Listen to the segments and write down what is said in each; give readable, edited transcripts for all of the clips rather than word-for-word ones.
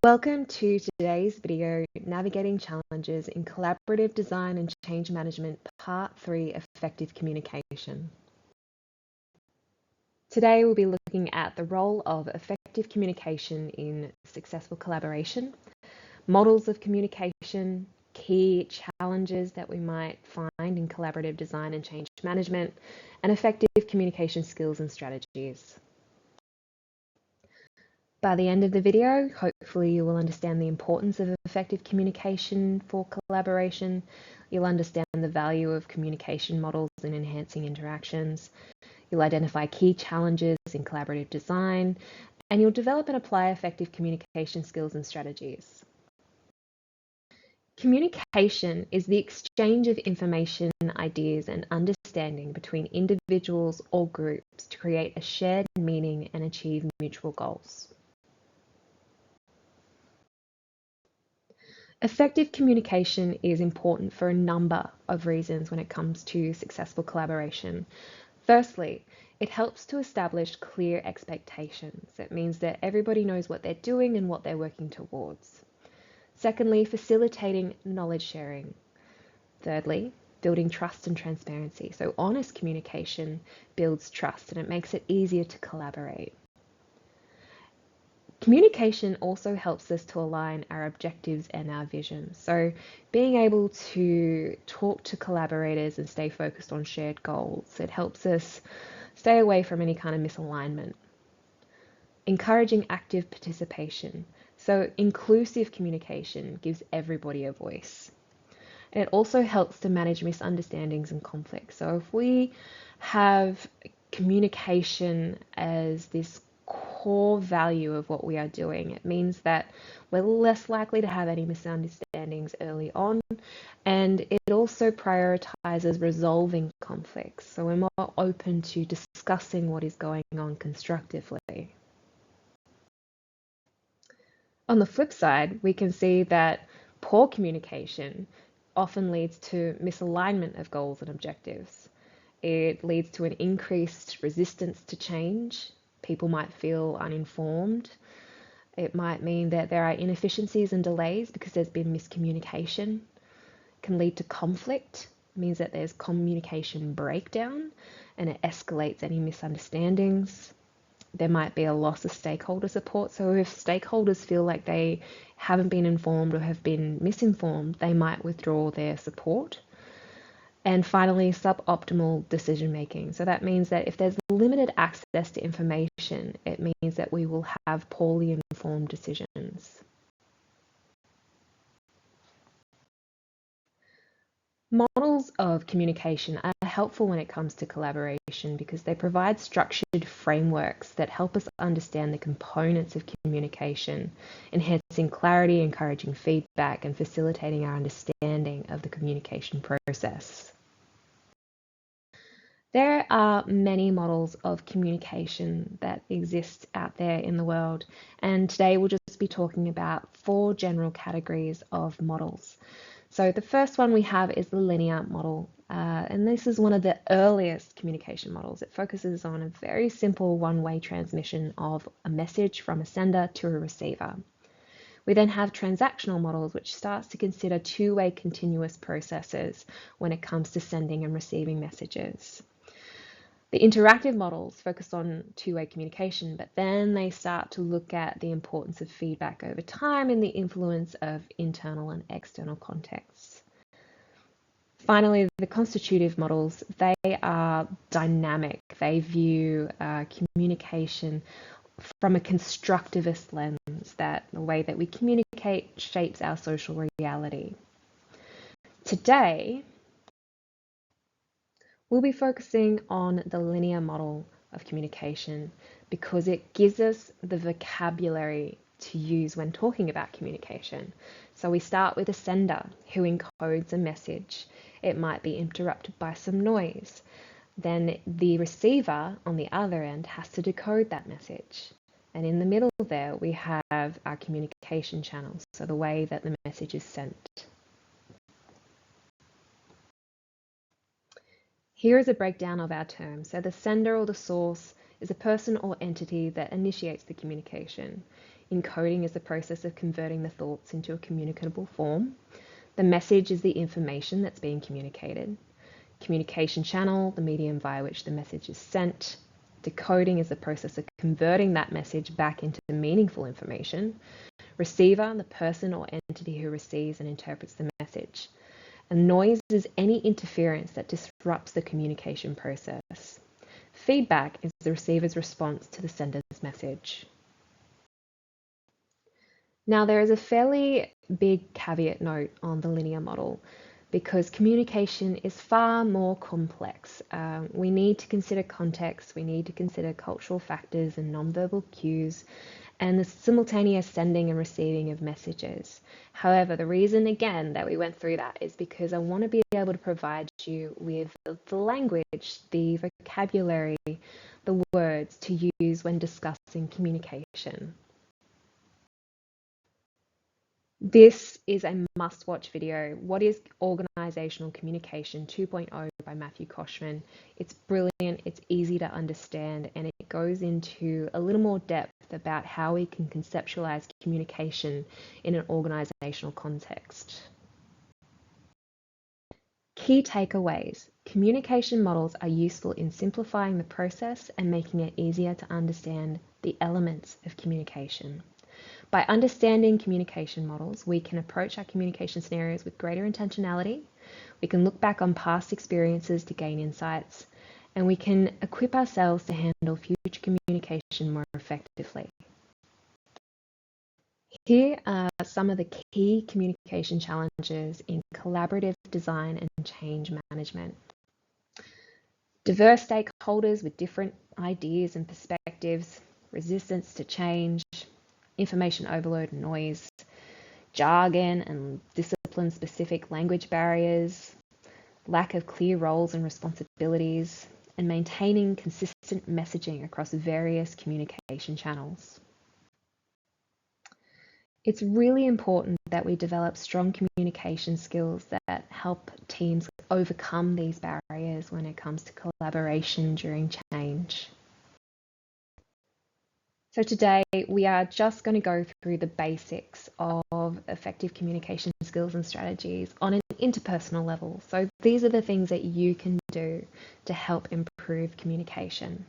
Welcome to today's video, Navigating Challenges in Collaborative Design and Change Management, Part 3, Effective Communication. Today we'll be looking at the role of effective communication in successful collaboration, models of communication, key challenges that we might find in collaborative design and change management, and effective communication skills and strategies. By the end of the video, hopefully you will understand the importance of effective communication for collaboration. You'll understand the value of communication models in enhancing interactions. You'll identify key challenges in collaborative design, and you'll develop and apply effective communication skills and strategies. Communication is the exchange of information, ideas, and understanding between individuals or groups to create a shared meaning and achieve mutual goals. Effective communication is important for a number of reasons when it comes to successful collaboration. Firstly, it helps to establish clear expectations. It means that everybody knows what they're doing and what they're working towards. Secondly, facilitating knowledge sharing. Thirdly, building trust and transparency. So honest communication builds trust and it makes it easier to collaborate. Communication also helps us to align our objectives and our vision. So being able to talk to collaborators and stay focused on shared goals, it helps us stay away from any kind of misalignment. Encouraging active participation. So inclusive communication gives everybody a voice. And it also helps to manage misunderstandings and conflicts. So if we have communication as this core value of what we are doing, it means that we're less likely to have any misunderstandings early on, and it also prioritizes resolving conflicts. So we're more open to discussing what is going on constructively. On the flip side, we can see that poor communication often leads to misalignment of goals and objectives. It leads to an increased resistance to change. People might feel uninformed. It might mean that there are inefficiencies and delays because there's been miscommunication. It can lead to conflict. It means that there's communication breakdown and it escalates any misunderstandings. There might be a loss of stakeholder support. So if stakeholders feel like they haven't been informed or have been misinformed, they might withdraw their support. And finally, suboptimal decision making. So that means that if there's limited access to information, it means that we will have poorly informed decisions. Models of communication are helpful when it comes to collaboration because they provide structured frameworks that help us understand the components of communication, enhancing clarity, encouraging feedback, and facilitating our understanding of the communication process. There are many models of communication that exist out there in the world, and today we'll just be talking about 4 general categories of models. So the first one we have is the linear model, and this is one of the earliest communication models. It focuses on a very simple one-way transmission of a message from a sender to a receiver. We then have transactional models, which starts to consider two-way continuous processes when it comes to sending and receiving messages. The interactive models focus on two-way communication, but then they start to look at the importance of feedback over time and the influence of internal and external contexts. Finally, the constitutive models, they are dynamic. They view communication from a constructivist lens, that the way that we communicate shapes our social reality. Today, we'll be focusing on the linear model of communication because it gives us the vocabulary to use when talking about communication. So we start with a sender who encodes a message. It might be interrupted by some noise. Then the receiver on the other end has to decode that message. And in the middle there, we have our communication channels, so the way that the message is sent. Here is a breakdown of our terms. So the sender or the source is a person or entity that initiates the communication. Encoding is the process of converting the thoughts into a communicable form. The message is the information that's being communicated. Communication channel, the medium via which the message is sent. Decoding is the process of converting that message back into meaningful information. Receiver, the person or entity who receives and interprets the message. And noise is any interference that disrupts the communication process. Feedback is the receiver's response to the sender's message. Now, there is a fairly big caveat note on the linear model because communication is far more complex. We need to consider context, we need to consider cultural factors and nonverbal cues, and the simultaneous sending and receiving of messages. However, the reason, again, that we went through that is because I want to be able to provide you with the language, the vocabulary, the words to use when discussing communication. This is a must-watch video. What is Organizational Communication 2.0 by Matthew Koshman? It's brilliant, it's easy to understand, and it goes into a little more depth about how we can conceptualize communication in an organizational context. Key takeaways. Communication models are useful in simplifying the process and making it easier to understand the elements of communication. By understanding communication models, we can approach our communication scenarios with greater intentionality. We can look back on past experiences to gain insights, and we can equip ourselves to handle future communication more effectively. Here are some of the key communication challenges in collaborative design and change management. Diverse stakeholders with different ideas and perspectives, resistance to change, information overload and noise, jargon and discipline-specific language barriers, lack of clear roles and responsibilities, and maintaining consistent messaging across various communication channels. It's really important that we develop strong communication skills that help teams overcome these barriers when it comes to collaboration during change. So today we are just going to go through the basics of effective communication skills and strategies on an interpersonal level. So these are the things that you can do to help improve communication.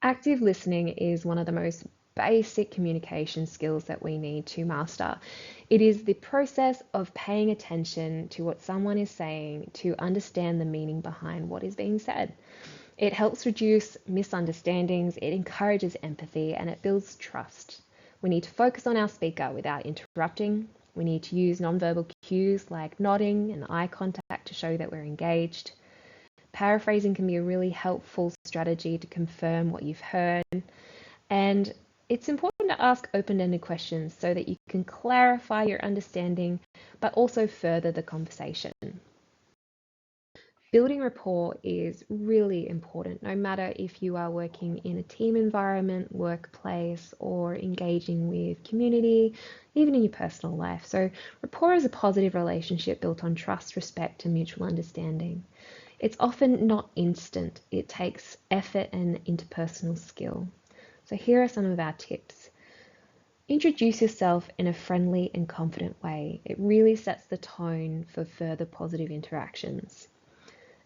Active listening is one of the most basic communication skills that we need to master. It is the process of paying attention to what someone is saying to understand the meaning behind what is being said. It helps reduce misunderstandings, it encourages empathy, and it builds trust. We need to focus on our speaker without interrupting. We need to use nonverbal cues like nodding and eye contact to show that we're engaged. Paraphrasing can be a really helpful strategy to confirm what you've heard. And it's important to ask open-ended questions so that you can clarify your understanding, but also further the conversation. Building rapport is really important, no matter if you are working in a team environment, workplace, or engaging with community, even in your personal life. So rapport is a positive relationship built on trust, respect, and mutual understanding. It's often not instant. It takes effort and interpersonal skill. So here are some of our tips. Introduce yourself in a friendly and confident way. It really sets the tone for further positive interactions.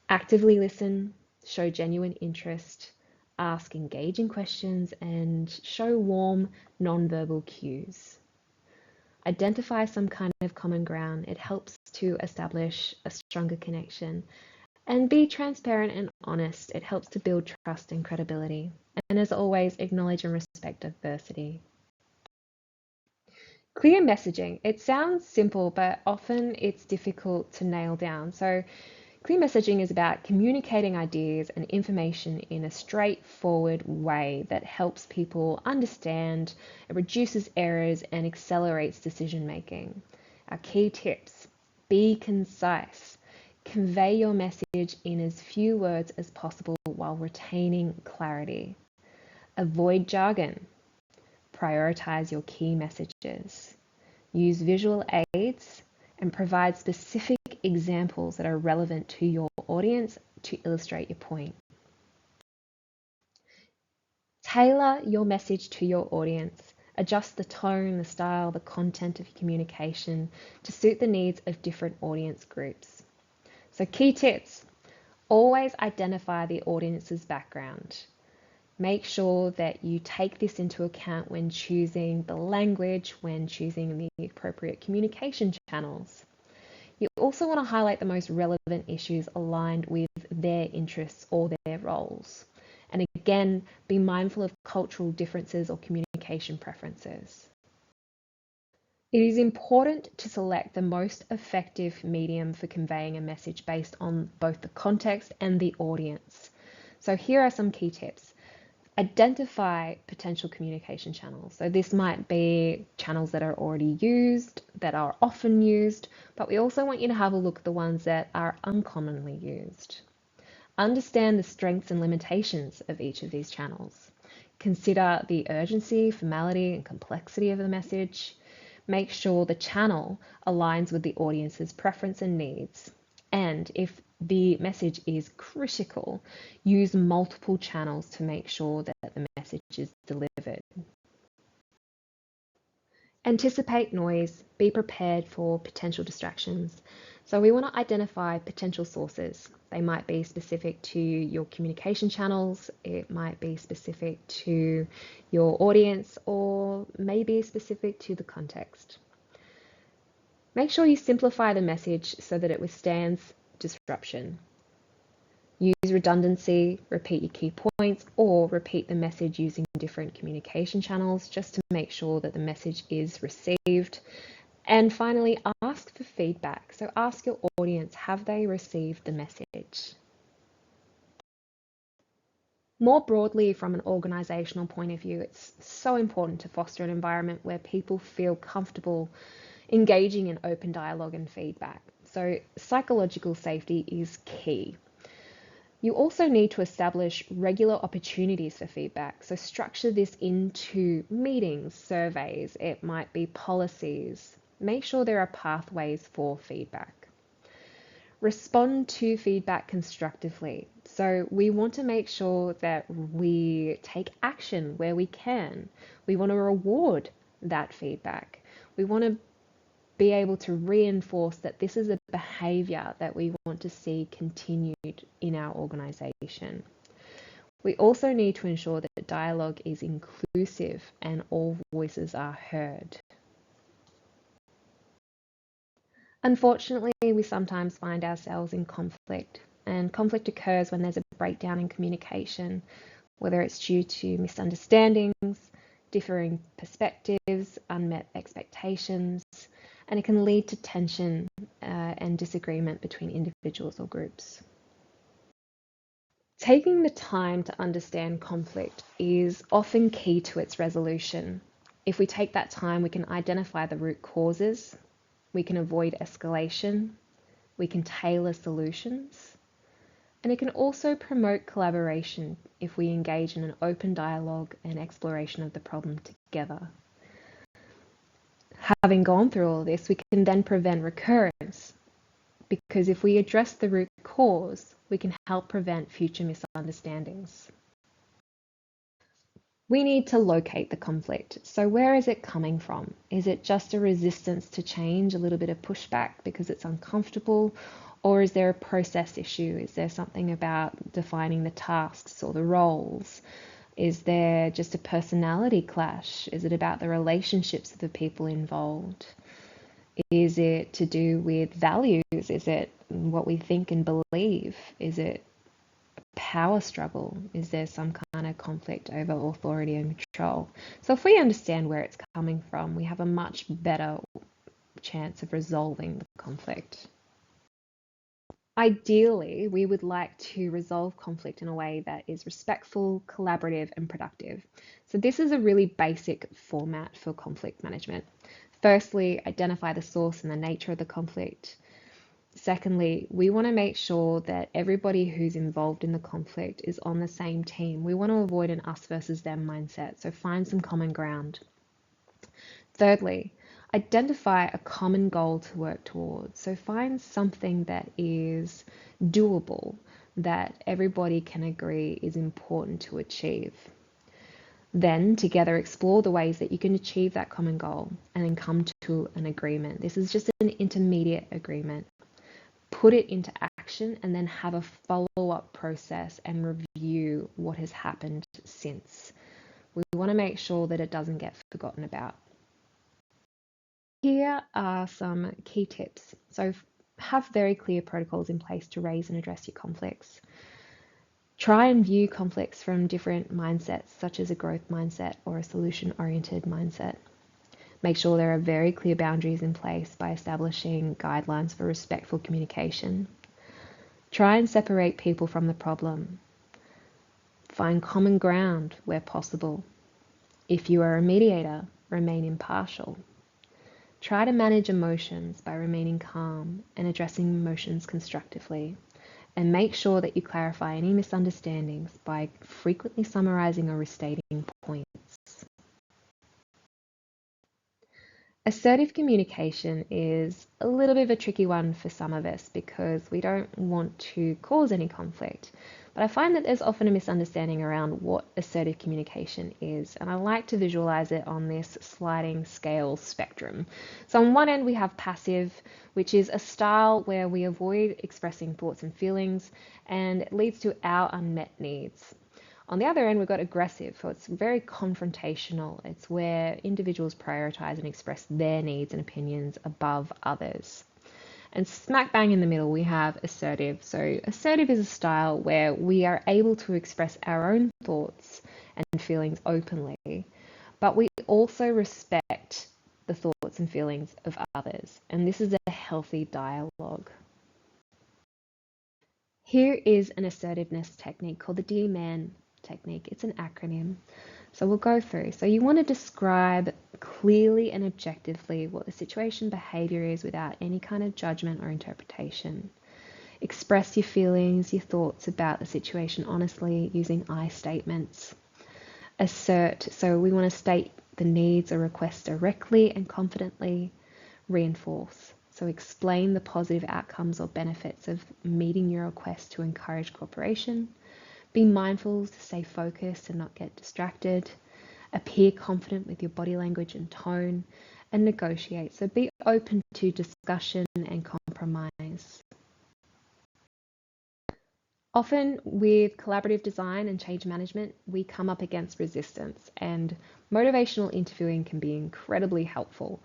Actively listen, show genuine interest, ask engaging questions, and show warm, non-verbal cues. Identify some kind of common ground. It helps to establish a stronger connection. And be transparent and honest. It helps to build trust and credibility. And as always, acknowledge and respect diversity. Clear messaging. It sounds simple, but often it's difficult to nail down. So clear messaging is about communicating ideas and information in a straightforward way that helps people understand, it reduces errors, and accelerates decision making. Our key tips: be concise. Convey your message in as few words as possible while retaining clarity. Avoid jargon. Prioritize your key messages. Use visual aids and provide specific examples that are relevant to your audience to illustrate your point. Tailor your message to your audience. Adjust the tone, the style, the content of your communication to suit the needs of different audience groups. So key tips: always identify the audience's background. Make sure that you take this into account when choosing the language, when choosing the appropriate communication channels. You also want to highlight the most relevant issues aligned with their interests or their roles. And again, be mindful of cultural differences or communication preferences. It is important to select the most effective medium for conveying a message based on both the context and the audience. So here are some key tips. Identify potential communication channels. So this might be channels that are already used, that are often used, but we also want you to have a look at the ones that are uncommonly used. Understand the strengths and limitations of each of these channels. Consider the urgency, formality, and complexity of the message. Make sure the channel aligns with the audience's preference and needs. And if the message is critical, use multiple channels to make sure that the message is delivered. Anticipate noise, be prepared for potential distractions. So we want to identify potential sources. They might be specific to your communication channels, it might be specific to your audience, or maybe specific to the context. Make sure you simplify the message so that it withstands disruption. Use redundancy, repeat your key points, or repeat the message using different communication channels just to make sure that the message is received. And finally, ask for feedback. So ask your audience, have they received the message? More broadly, from an organisational point of view, it's so important to foster an environment where people feel comfortable engaging in open dialogue and feedback. So psychological safety is key. You also need to establish regular opportunities for feedback. So structure this into meetings, surveys, it might be policies. Make sure there are pathways for feedback. Respond to feedback constructively. So we want to make sure that we take action where we can. We want to reward that feedback. We want to be able to reinforce that this is a behaviour that we want to see continued in our organisation. We also need to ensure that dialogue is inclusive and all voices are heard. Unfortunately, we sometimes find ourselves in conflict, and conflict occurs when there's a breakdown in communication, whether it's due to misunderstandings, differing perspectives, unmet expectations, and it can lead to tension and disagreement between individuals or groups. Taking the time to understand conflict is often key to its resolution. If we take that time, we can identify the root causes, we can avoid escalation, we can tailor solutions, and it can also promote collaboration if we engage in an open dialogue and exploration of the problem together. Having gone through all of this, we can then prevent recurrence, because if we address the root cause, we can help prevent future misunderstandings. We need to locate the conflict. So where is it coming from? Is it just a resistance to change, a little bit of pushback because it's uncomfortable? Or is there a process issue? Is there something about defining the tasks or the roles? Is there just a personality clash? Is it about the relationships of the people involved? Is it to do with values? Is it what we think and believe? Is it power struggle? Is there some kind of conflict over authority and control? So if we understand where it's coming from, we have a much better chance of resolving the conflict. Ideally, we would like to resolve conflict in a way that is respectful, collaborative, and productive. So this is a really basic format for conflict management. Firstly, identify the source and the nature of the conflict. Secondly, we want to make sure that everybody who's involved in the conflict is on the same team. We want to avoid an us versus them mindset, so find some common ground. Thirdly, identify a common goal to work towards. So find something that is doable, that everybody can agree is important to achieve. Then together explore the ways that you can achieve that common goal and then come to an agreement. This is just an intermediate agreement. Put it into action and then have a follow-up process and review what has happened since. We want to make sure that it doesn't get forgotten about. Here are some key tips. So have very clear protocols in place to raise and address your conflicts. Try and view conflicts from different mindsets, such as a growth mindset or a solution-oriented mindset. Make sure there are very clear boundaries in place by establishing guidelines for respectful communication. Try and separate people from the problem. Find common ground where possible. If you are a mediator, remain impartial. Try to manage emotions by remaining calm and addressing emotions constructively. And make sure that you clarify any misunderstandings by frequently summarizing or restating points. Assertive communication is a little bit of a tricky one for some of us because we don't want to cause any conflict. But I find that there's often a misunderstanding around what assertive communication is, and I like to visualize it on this sliding scale spectrum. So on one end we have passive, which is a style where we avoid expressing thoughts and feelings, and it leads to our unmet needs. On the other end, we've got aggressive, so it's very confrontational. It's where individuals prioritize and express their needs and opinions above others. And smack bang in the middle, we have assertive. So assertive is a style where we are able to express our own thoughts and feelings openly, but we also respect the thoughts and feelings of others. And this is a healthy dialogue. Here is an assertiveness technique called the Dear Man technique. It's an acronym. So we'll go through. So you want to describe clearly and objectively what the situation behavior is without any kind of judgment or interpretation. Express your feelings, your thoughts about the situation honestly using I statements. Assert. So we want to state the needs or requests directly and confidently. Reinforce. So explain the positive outcomes or benefits of meeting your request to encourage cooperation. Be mindful to stay focused and not get distracted. Appear confident with your body language and tone, and negotiate. So be open to discussion and compromise. Often with collaborative design and change management, we come up against resistance, and motivational interviewing can be incredibly helpful.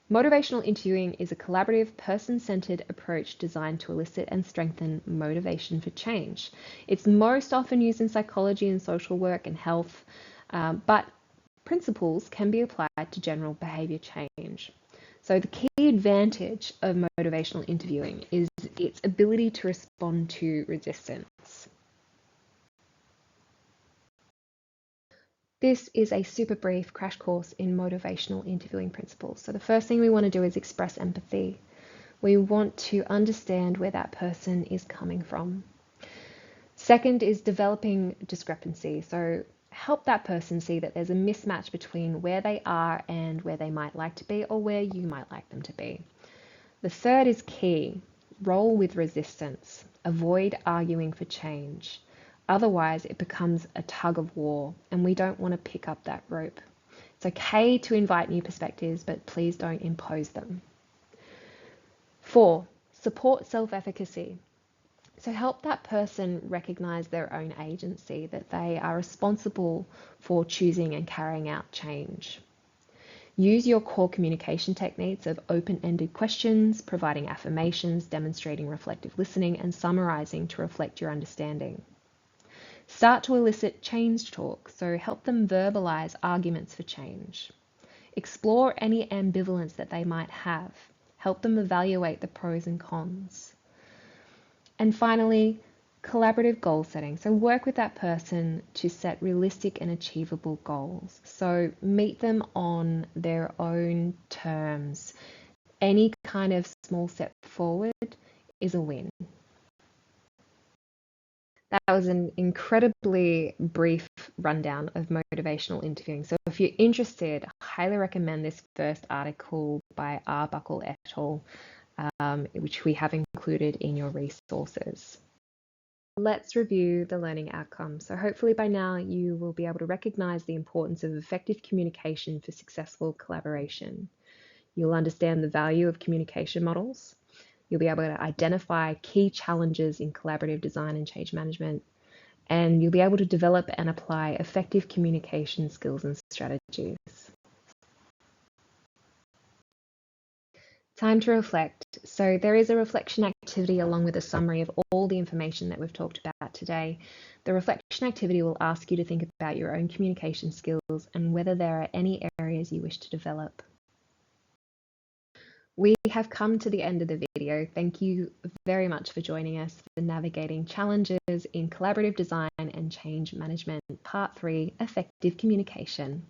Motivational interviewing is a collaborative, person-centered approach designed to elicit and strengthen motivation for change. It's most often used in psychology and social work and health, but principles can be applied to general behavior change. So the key advantage of motivational interviewing is its ability to respond to resistance. This is a super brief crash course in motivational interviewing principles. So the first thing we want to do is express empathy. We want to understand where that person is coming from. Second is developing discrepancy. So help that person see that there's a mismatch between where they are and where they might like to be or where you might like them to be. The third is key. Roll with resistance. Avoid arguing for change. Otherwise, it becomes a tug of war, and we don't want to pick up that rope. It's okay to invite new perspectives, but please don't impose them. 4, support self-efficacy. So help that person recognize their own agency, that they are responsible for choosing and carrying out change. Use your core communication techniques of open-ended questions, providing affirmations, demonstrating reflective listening, and summarizing to reflect your understanding. Start to elicit change talk, so help them verbalize arguments for change. Explore any ambivalence that they might have. Help them evaluate the pros and cons. And finally, collaborative goal setting. So work with that person to set realistic and achievable goals. So meet them on their own terms. Any kind of small step forward is a win. That was an incredibly brief rundown of motivational interviewing. So if you're interested, I highly recommend this first article by Arbuckle et al., which we have included in your resources. let's review the learning outcomes. So hopefully by now you will be able to recognize the importance of effective communication for successful collaboration. You'll understand the value of communication models. You'll be able to identify key challenges in collaborative design and change management, and you'll be able to develop and apply effective communication skills and strategies. Time to reflect. So there is a reflection activity along with a summary of all the information that we've talked about today. The reflection activity will ask you to think about your own communication skills and whether there are any areas you wish to develop. We have come to the end of the video. Thank you very much for joining us for Navigating Challenges in Collaborative Design and Change Management, Part 3, Effective Communication.